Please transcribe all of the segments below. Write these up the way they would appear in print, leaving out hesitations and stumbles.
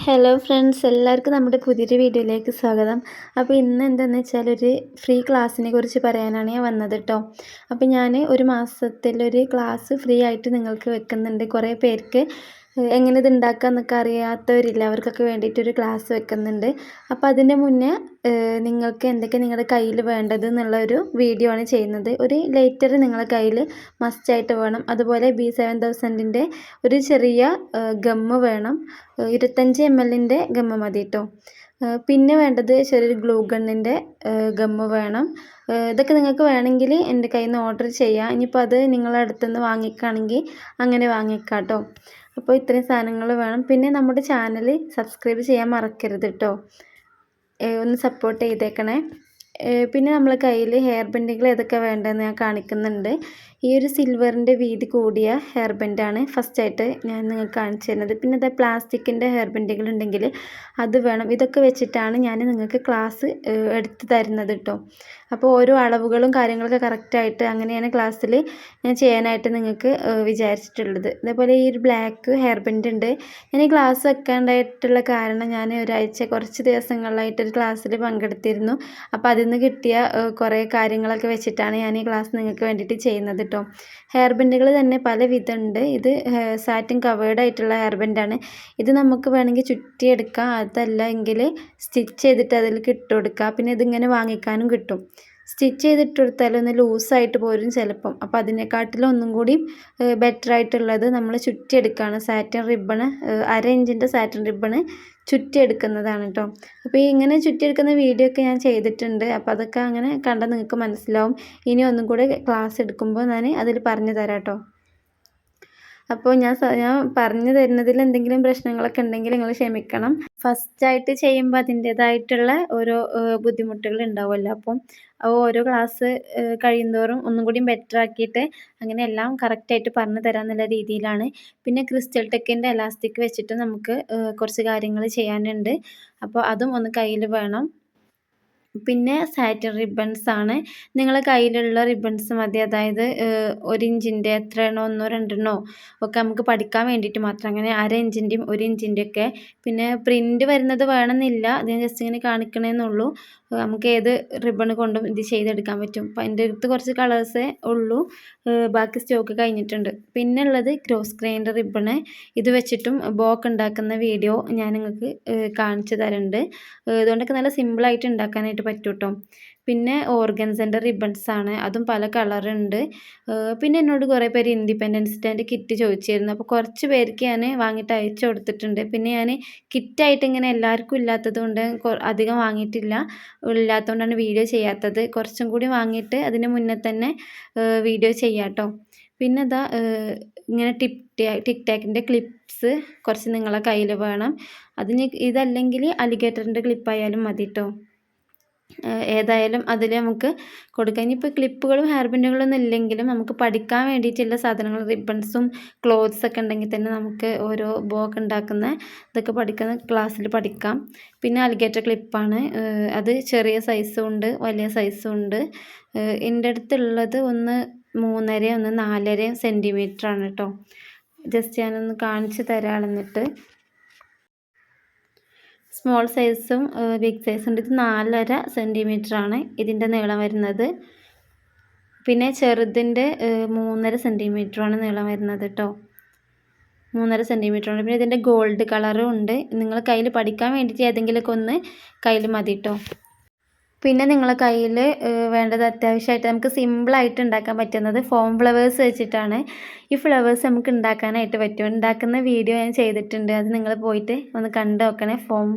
Hello friends, എല്ലാവർക്കും നമ്മുടെ പുതിയൊരു വീഡിയോയിലേക്ക് സ്വാഗതം. അപ്പോൾ ഇന്ന് എന്താണെന്ന് വെച്ചാൽ ഒരു ഫ്രീ ക്ലാസ്സിനെ കുറിച്ച് പറയാനാണ് ഞാൻ വന്നത് കേട്ടോ. അപ്പോൾ ഞാൻ ഒരു മാസത്തിലൊരു ക്ലാസ് ഫ്രീ ആയിട്ട് നിങ്ങൾക്ക് വെക്കുന്നുണ്ട്. കുറേ പേർക്ക് എങ്ങനെ ഇത് ഉണ്ടാക്കുക എന്നൊക്കെ അറിയാത്തവരില്ല, അവർക്കൊക്കെ വേണ്ടിയിട്ടൊരു ക്ലാസ് വെക്കുന്നുണ്ട്. അപ്പോൾ അതിൻ്റെ മുന്നേ നിങ്ങൾക്ക് എന്തൊക്കെ നിങ്ങളുടെ കയ്യിൽ വേണ്ടത് എന്നുള്ളൊരു വീഡിയോ ആണ് ചെയ്യുന്നത്. ഒരു ലൈറ്റർ നിങ്ങളുടെ കയ്യിൽ മസ്റ്റായിട്ട് വേണം. അതുപോലെ B7000-ൻ്റെ ഒരു ചെറിയ ഗമ്മ് വേണം. 25 ml ഗമ്മ് മതി കേട്ടോ. പിന്നെ വേണ്ടത് ചെറിയൊരു ഗ്ലൂ ഗണ്ണിൻ്റെ ഗമ്മ് വേണം. ഇതൊക്കെ നിങ്ങൾക്ക് വേണമെങ്കിൽ എൻ്റെ കയ്യിൽ നിന്ന് ഓർഡർ ചെയ്യാം. ഇനിയിപ്പോൾ അത് നിങ്ങളുടെ അടുത്തുനിന്ന് വാങ്ങിക്കുകയാണെങ്കിൽ അങ്ങനെ വാങ്ങിക്കാം കേട്ടോ. അപ്പോൾ ഇത്രയും സാധനങ്ങൾ വേണം. പിന്നെ നമ്മുടെ ചാനൽ സബ്സ്ക്രൈബ് ചെയ്യാൻ മറക്കരുത് കേട്ടോ. ഒന്ന് സപ്പോർട്ട് ചെയ്തേക്കണേ. പിന്നെ നമ്മളെ കയ്യിൽ ഹെയർ ബെൻഡുകൾ ഏതൊക്കെ വേണ്ടതെന്ന് ഞാൻ കാണിക്കുന്നുണ്ട്. ഈ ഒരു സിൽവറിൻ്റെ വീതി കൂടിയ ഹെയർ ബെൻഡാണ് ഫസ്റ്റായിട്ട് ഞാൻ നിങ്ങൾക്ക് കാണിച്ചു തരുന്നത്. പിന്നെ അത് പ്ലാസ്റ്റിക്കിൻ്റെ ഹെയർ ബെൻഡുകൾ ഉണ്ടെങ്കിൽ അത് വേണം. ഇതൊക്കെ വെച്ചിട്ടാണ് ഞാൻ നിങ്ങൾക്ക് ക്ലാസ് എടുത്ത് തരുന്നത് കേട്ടോ. അപ്പോൾ ഓരോ അളവുകളും കാര്യങ്ങളൊക്കെ കറക്റ്റായിട്ട് അങ്ങനെയാണ് ക്ലാസ്സിൽ ഞാൻ ചെയ്യാനായിട്ട് നിങ്ങൾക്ക് വിചാരിച്ചിട്ടുള്ളത്. അതേപോലെ ഈ ഒരു ബ്ലാക്ക് ഹെയർ ബെൻഡ് ഉണ്ട്. ഞാൻ ഈ ക്ലാസ് വെക്കാണ്ടായിട്ടുള്ള കാരണം ഞാൻ ഒരാഴ്ച കുറച്ച് ദിവസങ്ങളിലായിട്ടൊരു ക്ലാസ്സിൽ പങ്കെടുത്തിരുന്നു. അപ്പോൾ അതിൽ നിന്ന് കിട്ടിയ കുറേ കാര്യങ്ങളൊക്കെ വെച്ചിട്ടാണ് ഞാൻ ഈ ക്ലാസ് നിങ്ങൾക്ക് വേണ്ടിയിട്ട് ചെയ്യുന്നത് കേട്ടോ. ഹെയർ ബെൻഡുകൾ തന്നെ പല വിധമുണ്ട്. ഇത് സാറ്റിൻ കവേർഡ് ആയിട്ടുള്ള ഹെയർ ബെൻഡാണ്. ഇത് നമുക്ക് വേണമെങ്കിൽ ചുറ്റിയെടുക്കാം, അതല്ല എങ്കിൽ സ്റ്റിച്ച് ചെയ്തിട്ട് അതിലേക്ക് ഇട്ട് കൊടുക്കുക. പിന്നെ ഇതിങ്ങനെ വാങ്ങിക്കാനും കിട്ടും. സ്റ്റിച്ച് ചെയ്തിട്ട് കൊടുത്താൽ ഒന്ന് ലൂസായിട്ട് പോരും ചിലപ്പം. അപ്പോൾ അതിനെക്കാട്ടിലും ഒന്നും കൂടി ബെറ്റർ ആയിട്ടുള്ളത് നമ്മൾ ചുറ്റിയെടുക്കുകയാണ്. സാറ്റിൻ റിബണ്, 1/2 ഇഞ്ചിൻ്റെ സാറ്റിൻ റിബണ് ചുറ്റിയെടുക്കുന്നതാണ് കേട്ടോ. അപ്പോൾ ഈ ഇങ്ങനെ ചുറ്റിയെടുക്കുന്ന വീഡിയോ ഒക്കെ ഞാൻ ചെയ്തിട്ടുണ്ട്. അപ്പോൾ അതൊക്കെ അങ്ങനെ കണ്ടാൽ നിങ്ങൾക്ക് മനസ്സിലാവും. ഇനി ഒന്നും കൂടി ക്ലാസ് എടുക്കുമ്പോൾ ഞാൻ അതിൽ പറഞ്ഞു തരാം കേട്ടോ. അപ്പോൾ ഞാൻ പറഞ്ഞു തരുന്നതിൽ എന്തെങ്കിലും പ്രശ്നങ്ങളൊക്കെ ഉണ്ടെങ്കിൽ നിങ്ങൾ ക്ഷമിക്കണം. ഫസ്റ്റായിട്ട് ചെയ്യുമ്പോൾ അതിൻ്റേതായിട്ടുള്ള ഓരോ ബുദ്ധിമുട്ടുകൾ ഉണ്ടാവുമല്ലോ. അപ്പം ഓരോ ക്ലാസ് കഴിയുന്തോറും ഒന്നും കൂടി ബെറ്റർ ആക്കിയിട്ട് അങ്ങനെ എല്ലാം കറക്റ്റായിട്ട് പറഞ്ഞു തരാമെന്നുള്ള രീതിയിലാണ്. പിന്നെ ക്രിസ്റ്റൽ ടെക്കിൻ്റെ എലാസ്റ്റിക് വെച്ചിട്ട് നമുക്ക് കുറച്ച് കാര്യങ്ങൾ ചെയ്യാനുണ്ട്. അപ്പോൾ അതും ഒന്ന് കയ്യിൽ വേണം. പിന്നെ സാറ്റിൻ റിബൺസാണ്. നിങ്ങളെ കയ്യിലുള്ള റിബൺസ് മതി. അതായത് 1 ഇഞ്ചിൻ്റെ എത്രയാണോ, 1 2 ഒക്കെ നമുക്ക് പഠിക്കാൻ വേണ്ടിയിട്ട് മാത്രം. അങ്ങനെ 1/2 ഇഞ്ചിൻ്റെയും 1 ഇഞ്ചിൻ്റെ ഒക്കെ. പിന്നെ പ്രിൻ്റ് വരുന്നത് വേണമെന്നില്ല, അത് ഞാൻ ജസ്റ്റ് ഇങ്ങനെ കാണിക്കണമെന്നുള്ളൂ. നമുക്ക് ഏത് റിബൺ കൊണ്ടും ഇത് ചെയ്തെടുക്കാൻ പറ്റും. അപ്പോൾ എൻ്റെ അടുത്ത് കുറച്ച് കളേഴ്സേ ഉള്ളൂ, ബാക്കി സ്റ്റോക്ക് കഴിഞ്ഞിട്ടുണ്ട്. പിന്നെ ഉള്ളത് ക്രോസ് ഗ്രൈൻഡർ റിബണ്. ഇത് വെച്ചിട്ടും ബോക്ക് ഉണ്ടാക്കുന്ന വീഡിയോ ഞാൻ നിങ്ങൾക്ക് കാണിച്ചു തരുന്നുണ്ട്. ഇതുകൊണ്ടൊക്കെ നല്ല സിമ്പിളായിട്ട് ഉണ്ടാക്കാനായിട്ട് പറ്റും കേട്ടോ. പിന്നെ ഓർഗൻസൻ്റെ റിബൺസാണ്, അതും പല കളറുണ്ട്. പിന്നെ എന്നോട് കുറേ പേര് ഇൻഡിപെൻഡൻസ് ഡേൻ്റെ കിറ്റ് ചോദിച്ചിരുന്നു. അപ്പോൾ കുറച്ച് പേർക്ക് ഞാൻ വാങ്ങിയിട്ട് അയച്ചു കൊടുത്തിട്ടുണ്ട്. പിന്നെ ഞാൻ കിറ്റായിട്ട് ഇങ്ങനെ എല്ലാവർക്കും ഇല്ലാത്തത് കൊണ്ട് അധികം വാങ്ങിയിട്ടില്ല. ഇല്ലാത്തതുകൊണ്ടാണ് വീഡിയോ ചെയ്യാത്തത്. കുറച്ചും കൂടി വാങ്ങിയിട്ട് അതിന് മുന്നേ തന്നെ വീഡിയോ ചെയ്യാം കേട്ടോ. പിന്നെ അതാ ഇങ്ങനെ ടിക് ടാക്കിൻ്റെ ക്ലിപ്സ് കുറച്ച് നിങ്ങളെ കയ്യിൽ വേണം. അതിന് ഇതല്ലെങ്കിൽ അലിഗേറ്ററിൻ്റെ ക്ലിപ്പായാലും മതി കേട്ടോ. ഏതായാലും അതിൽ നമുക്ക് കൊടുക്കാം. ഇനിയിപ്പോൾ ക്ലിപ്പുകളും ഹെയർ ബാൻഡുകളൊന്നും ഇല്ലെങ്കിലും നമുക്ക് പഠിക്കാൻ വേണ്ടിയിട്ടുള്ള സാധനങ്ങൾ, റിബൺസും ക്ലോത്ത്സൊക്കെ ഉണ്ടെങ്കിൽ തന്നെ നമുക്ക് ഓരോ ബോക്ക് ഉണ്ടാക്കുന്ന ഇതൊക്കെ പഠിക്കുന്ന ക്ലാസ്സിൽ പഠിക്കാം. പിന്നെ അലിഗേറ്റർ ക്ലിപ്പാണ്, അത് ചെറിയ സൈസും ഉണ്ട് വലിയ സൈസും ഉണ്ട്. എൻ്റെ അടുത്തുള്ളത് ഒന്ന് 3.5 ഒന്ന് 4.5 സെൻറ്റിമീറ്ററാണ് കേട്ടോ. ജസ്റ്റ് ഞാനൊന്ന് കാണിച്ച് തരാം എന്നിട്ട്. സ്മോൾ സൈസും ബിഗ് സൈസും ഉണ്ട്. ഇത് 4.5 സെൻറ്റിമീറ്ററാണ് ഇതിൻ്റെ നീളം വരുന്നത്. പിന്നെ ചെറുതിൻ്റെ 3.5 സെൻറ്റിമീറ്ററാണ് നീളം വരുന്നത് കേട്ടോ. 3.5 സെൻറ്റിമീറ്ററാണ്. പിന്നെ ഇതിൻ്റെ ഗോൾഡ് കളറും ഉണ്ട്. നിങ്ങൾ കയ്യിൽ പഠിക്കാൻ വേണ്ടിയിട്ട് ഏതെങ്കിലുമൊക്കെ ഒന്ന് കയ്യിൽ മതി കേട്ടോ. പിന്നെ നിങ്ങളെ കയ്യിൽ വേണ്ടത് അത്യാവശ്യമായിട്ട് നമുക്ക് സിമ്പിളായിട്ട് ഉണ്ടാക്കാൻ പറ്റുന്നത് ഫോം ഫ്ലവേഴ്സ് വെച്ചിട്ടാണ്. ഈ ഫ്ലവേഴ്സ് നമുക്ക് ഉണ്ടാക്കാനായിട്ട് പറ്റും. ഉണ്ടാക്കുന്ന വീഡിയോ ഞാൻ ചെയ്തിട്ടുണ്ട്, അത് നിങ്ങൾ പോയിട്ട് ഒന്ന് കണ്ടു നോക്കണേ.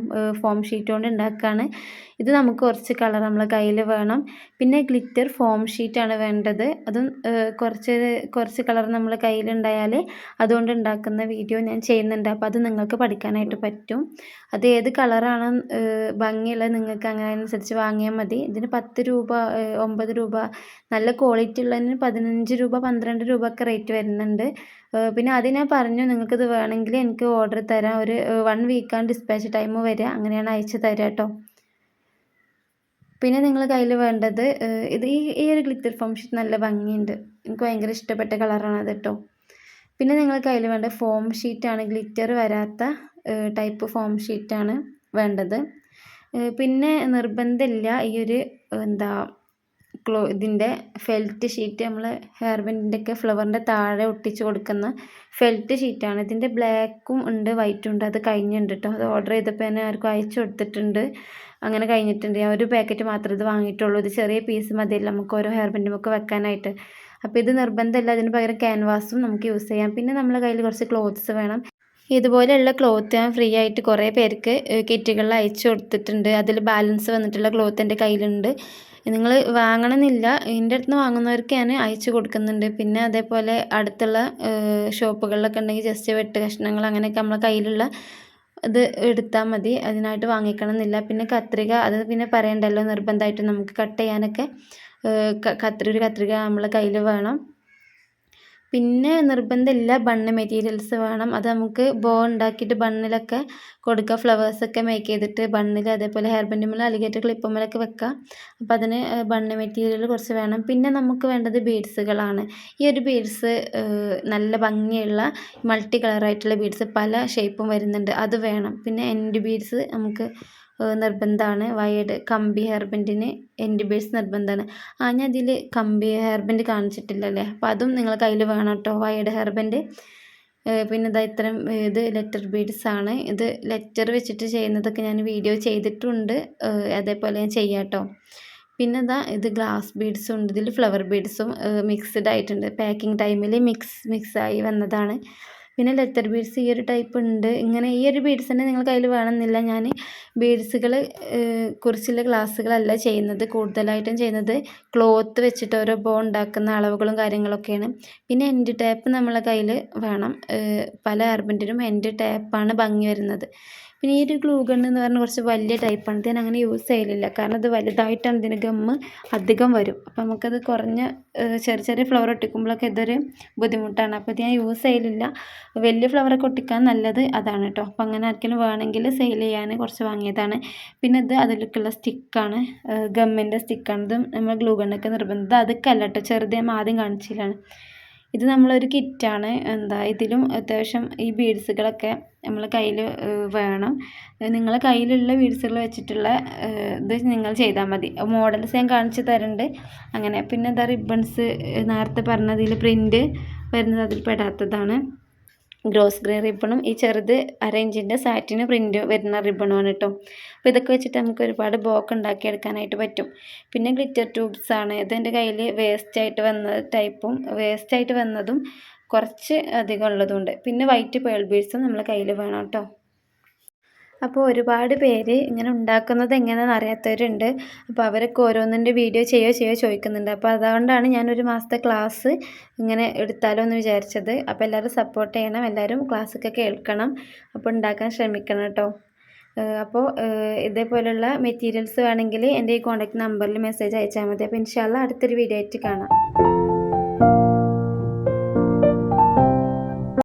ഫോം ഷീറ്റ് കൊണ്ട് ഉണ്ടാക്കുകയാണ്. ഇത് നമുക്ക് കുറച്ച് കളർ നമ്മളെ കയ്യിൽ വേണം. പിന്നെ ഗ്ലിറ്റർ ഫോം ഷീറ്റാണ് വേണ്ടത്. അതും കുറച്ച് കളർ നമ്മളെ കയ്യിലുണ്ടായാൽ അതുകൊണ്ട് ഉണ്ടാക്കുന്ന വീഡിയോ ഞാൻ ചെയ്യുന്നുണ്ട്. അപ്പോൾ അത് നിങ്ങൾക്ക് പഠിക്കാനായിട്ട് പറ്റും. അത് ഏത് കളറാണ് ഭംഗിയുള്ളത് നിങ്ങൾക്ക് അങ്ങനെ അനുസരിച്ച് വാങ്ങിയാൽ മതി. ഇതിന് 10 രൂപ 9 രൂപ, നല്ല ക്വാളിറ്റി ഉള്ളതിന് 15 രൂപ 12 രൂപ ഒക്കെ റേറ്റ് വരുന്നുണ്ട്. പിന്നെ അത് ഞാൻ പറഞ്ഞു, നിങ്ങൾക്കിത് വേണമെങ്കിൽ എനിക്ക് ഓർഡർ തരാം. ഒരു 1 വീക്കാണ് ഡിസ്പാച്ച് ടൈം വരിക, അങ്ങനെയാണ് അയച്ചു തരാം കേട്ടോ. പിന്നെ നിങ്ങൾ കയ്യിൽ വേണ്ടത് ഈ ഒരു ഗ്ലിറ്റർ ഫോം ഷീറ്റ് നല്ല ഭംഗിയുണ്ട്, എനിക്ക് ഭയങ്കര ഇഷ്ടപ്പെട്ട കളറാണ് അത് കേട്ടോ. പിന്നെ നിങ്ങൾ കയ്യിൽ വേണ്ട ഫോം ഷീറ്റാണ്, ഗ്ലിറ്റർ വരാത്ത ടൈപ്പ് ഫോം ഷീറ്റാണ് വേണ്ടത്. പിന്നെ നിർബന്ധമില്ല ഈ ഒരു ഇതിൻ്റെ ഫെൽറ്റ് ഷീറ്റ്, നമ്മൾ ഹെയർ ബാൻഡിൻ്റെയൊക്കെ ഫ്ലവറിൻ്റെ താഴെ ഒട്ടിച്ച് കൊടുക്കുന്ന ഫെൽറ്റ് ഷീറ്റാണ്. ഇതിൻ്റെ ബ്ലാക്കും ഉണ്ട് വൈറ്റും ഉണ്ട്. അത് കഴിഞ്ഞിട്ടുണ്ട് കേട്ടോ. അത് ഓർഡർ ചെയ്തപ്പോൾ തന്നെ ആർക്കും അയച്ചു കൊടുത്തിട്ടുണ്ട്. അങ്ങനെ കഴിഞ്ഞിട്ടുണ്ട്. ഞാൻ ഒരു പാക്കറ്റ് മാത്രമേ ഇത് വാങ്ങിയിട്ടുള്ളൂ. ഇത് ചെറിയ പീസ് മതിയല്ലോ നമുക്ക് ഓരോ ഹെയർ ബാൻഡുമൊക്കെ വെക്കാനായിട്ട്. അപ്പോൾ ഇത് നിർബന്ധമില്ല. അതിന് പകരം ക്യാൻവാസും നമുക്ക് യൂസ് ചെയ്യാം. പിന്നെ നമ്മുടെ കയ്യിൽ കുറച്ച് ക്ലോത്ത്സ് വേണം. ഇതുപോലെയുള്ള ക്ലോത്ത് ഞാൻ ഫ്രീ ആയിട്ട് കുറേ പേർക്ക് കിറ്റുകളിൽ അയച്ചു കൊടുത്തിട്ടുണ്ട്. അതിൽ ബാലൻസ് വന്നിട്ടുള്ള ക്ലോത്ത് എൻ്റെ കയ്യിലുണ്ട്. നിങ്ങൾ വാങ്ങണമെന്നില്ല, എൻ്റെ അടുത്ത് നിന്ന് വാങ്ങുന്നവർക്ക് ഞാൻ അയച്ചു കൊടുക്കുന്നുണ്ട്. പിന്നെ അതേപോലെ അടുത്തുള്ള ഷോപ്പുകളിലൊക്കെ ഉണ്ടെങ്കിൽ ജസ്റ്റ് വെട്ട് കഷ്ണങ്ങൾ അങ്ങനെയൊക്കെ നമ്മളെ കയ്യിലുള്ള ഇത് എടുത്താൽ മതി. അതിനായിട്ട് വാങ്ങിക്കണം എന്നില്ല. പിന്നെ കത്രിക, അത് പിന്നെ പറയണ്ടല്ലോ, നിർബന്ധമായിട്ട് നമുക്ക് കട്ട് ചെയ്യാനൊക്കെ ഒരു കത്രിക നമ്മളെ കയ്യിൽ വേണം. പിന്നെ നിർബന്ധമില്ല, ബണ്ണ് മെറ്റീരിയൽസ് വേണം. അത് നമുക്ക് ബോ ഉണ്ടാക്കിയിട്ട് ബണ്ണിലൊക്കെ കൊടുക്കുക. ഫ്ലവേഴ്സൊക്കെ മേക്ക് ചെയ്തിട്ട് ബണ്ണിൽ, അതേപോലെ ഹെയർ ബാൻഡുമ്മൽ അലിഗേറ്റർ ക്ലിപ്പുമ്മലൊക്കെ വെക്കുക. അപ്പോൾ അതിന് ബണ്ണ് മെറ്റീരിയൽ കുറച്ച് വേണം. പിന്നെ നമുക്ക് വേണ്ടത് ബീഡ്സുകളാണ്. ഈ ഒരു ബീഡ്സ് നല്ല ഭംഗിയുള്ള മൾട്ടി കളറായിട്ടുള്ള ബീഡ്സ് പല ഷേപ്പും വരുന്നുണ്ട്, അത് വേണം. പിന്നെ എൻഡ് ബീഡ്സ് നമുക്ക് നിർബന്ധമാണ്. വയേർഡ് കമ്പി ഹെയർ ബാൻഡിന് എൻഡ് ബീഡ്സ് നിർബന്ധമാണ്. ഞാൻ ഇതിൽ കമ്പി ഹെയർ ബാൻഡ് കാണിച്ചിട്ടില്ലല്ലേ, അപ്പോൾ അതും നിങ്ങളെ കയ്യിൽ വേണം കേട്ടോ, വയേർഡ് ഹെയർ ബാൻഡ്. പിന്നെ ഇതാ ഇത്തരം ഇത് ലെറ്റർ ബീഡ്സ് ആണ്. ഇത് ലെറ്റർ വെച്ചിട്ട് ചെയ്യുന്നതൊക്കെ ഞാൻ വീഡിയോ ചെയ്തിട്ടുണ്ട്. അതേപോലെ ഞാൻ ചെയ്യാം കേട്ടോ. പിന്നെ ഇത് ഗ്ലാസ് ബീഡ്സും ഉണ്ട്. ഇതിൽ ഫ്ലവർ ബീഡ്സും മിക്സ്ഡ് ആയിട്ടുണ്ട്. പാക്കിംഗ് ടൈമിൽ മിക്സായി വന്നതാണ്. പിന്നെ ലെറ്റർ ബീഡ്സ് ഈ ഒരു ടൈപ്പ് ഉണ്ട്. ഇങ്ങനെ ഈ ഒരു ബീഡ്സ് തന്നെ നിങ്ങൾ കയ്യിൽ വേണമെന്നില്ല. ഞാൻ ബീഡ്സുകൾ കുറിച്ചുള്ള ക്ലാസ്സുകളല്ല ചെയ്യുന്നത്. കൂടുതലായിട്ടും ചെയ്യുന്നത് ക്ലോത്ത് വെച്ചിട്ട് ഓരോ ബോ ഉണ്ടാക്കുന്ന അളവുകളും കാര്യങ്ങളൊക്കെയാണ്. പിന്നെ എൻഡ് ടാപ്പ് നമ്മളെ കയ്യിൽ വേണം. പല ഹെയർ ബാൻഡിനും എൻഡ് ടാപ്പാണ് ഭംഗി വരുന്നത്. പിന്നെ ഈ ഒരു ഗ്ലൂ ഗൺ എന്ന് പറഞ്ഞാൽ കുറച്ച് വലിയ ടൈപ്പാണ്. ഇത് ഞാൻ അങ്ങനെ യൂസ് ചെയ്യലില്ല, കാരണം ഇത് വലുതായിട്ടാണ് ഇതിന് ഗമ്മ് അധികം വരും. അപ്പോൾ നമുക്കത് കുറഞ്ഞ ചെറിയ ചെറിയ ഫ്ലവർ ഒട്ടിക്കുമ്പോഴൊക്കെ ഇതൊരു ബുദ്ധിമുട്ടാണ്. അപ്പോൾ ഇത് ഞാൻ യൂസ് ചെയ്യലില്ല. വലിയ ഫ്ലവറൊക്കെ ഒട്ടിക്കാൻ നല്ലത് അതാണ് കേട്ടോ. അപ്പോൾ അങ്ങനെ ആർക്കെങ്കിലും വേണമെങ്കിൽ സെയിൽ ചെയ്യാൻ കുറച്ച് വാങ്ങിയതാണ്. പിന്നെ ഇത് അതിലേക്കുള്ള സ്റ്റിക്കാണ്, ഗമ്മിൻ്റെ സ്റ്റിക്കാണ്. ഇത് നമ്മൾ ഗ്ലൂ ഗണ്ണൊക്കെ നിർബന്ധം. അതൊക്കെ അല്ല കേട്ടോ, ചെറുത് ഞാൻ ആദ്യം കാണിച്ചില്ലാണ്. ഇത് നമ്മളൊരു കിറ്റാണ്. ഇതിലും അത്യാവശ്യം ഈ ബീഡ്സുകളൊക്കെ നമ്മളെ കയ്യിൽ വേണം. നിങ്ങളെ കയ്യിലുള്ള ബീഡ്സുകൾ വെച്ചിട്ടുള്ള ഇത് നിങ്ങൾ ചെയ്താൽ മതി. മോഡൽസ് ഞാൻ കാണിച്ച് തരുന്നുണ്ട് അങ്ങനെ. പിന്നെ റിബൺസ് നേരത്തെ പറഞ്ഞതിൽ പ്രിൻ്റ് വരുന്നത് അതിൽ പെടാത്തതാണ്. ഗ്രോസ് ഗ്രേ റിബണും ഈ ചെറുത് 1/2 ഇഞ്ചിൻ്റെ സാറ്റിന് പ്രിൻ്റ് വരുന്ന റിബണുമാണ് കേട്ടോ. അപ്പോൾ ഇതൊക്കെ വെച്ചിട്ട് നമുക്ക് ഒരുപാട് ബോക്ക് ഉണ്ടാക്കിയെടുക്കാനായിട്ട് പറ്റും. പിന്നെ ഗ്ലിറ്റർ ട്യൂബ്സ് ആണ്. ഇതെൻ്റെ കയ്യിൽ വേസ്റ്റായിട്ട് വന്ന ടൈപ്പും വേസ്റ്റായിട്ട് വന്നതും കുറച്ച് അധികം ഉള്ളതുണ്ട്. പിന്നെ വൈറ്റ് പേൾ ബീഡ്സും നമ്മൾ കയ്യിൽ വേണം കേട്ടോ. അപ്പോൾ ഒരുപാട് പേര് ഇങ്ങനെ ഉണ്ടാക്കുന്നത് എങ്ങനെയാണെന്ന് അറിയാത്തവരുണ്ട്. അപ്പോൾ അവരൊക്കെ ഓരോന്നിൻ്റെ വീഡിയോ ചെയ്യോ ചോദിക്കുന്നുണ്ട്. അപ്പോൾ അതുകൊണ്ടാണ് ഞാനൊരു മാസത്തെ ക്ലാസ് ഇങ്ങനെ എടുത്താലോ എന്ന് വിചാരിച്ചത്. അപ്പോൾ എല്ലാവരും സപ്പോർട്ട് ചെയ്യണം, എല്ലാവരും ക്ലാസ്സൊക്കെ കേൾക്കണം, അപ്പോൾ ഉണ്ടാക്കാൻ ശ്രമിക്കണം കേട്ടോ. അപ്പോൾ ഇതേപോലെയുള്ള മെറ്റീരിയൽസ് വേണമെങ്കിൽ എൻ്റെ ഈ കോൺടാക്ട് നമ്പറിൽ മെസ്സേജ് അയച്ചാൽ മതി. അപ്പോൾ ഇൻഷാ അല്ലാഹ് അടുത്തൊരു വീഡിയോ ആയിട്ട് കാണാം.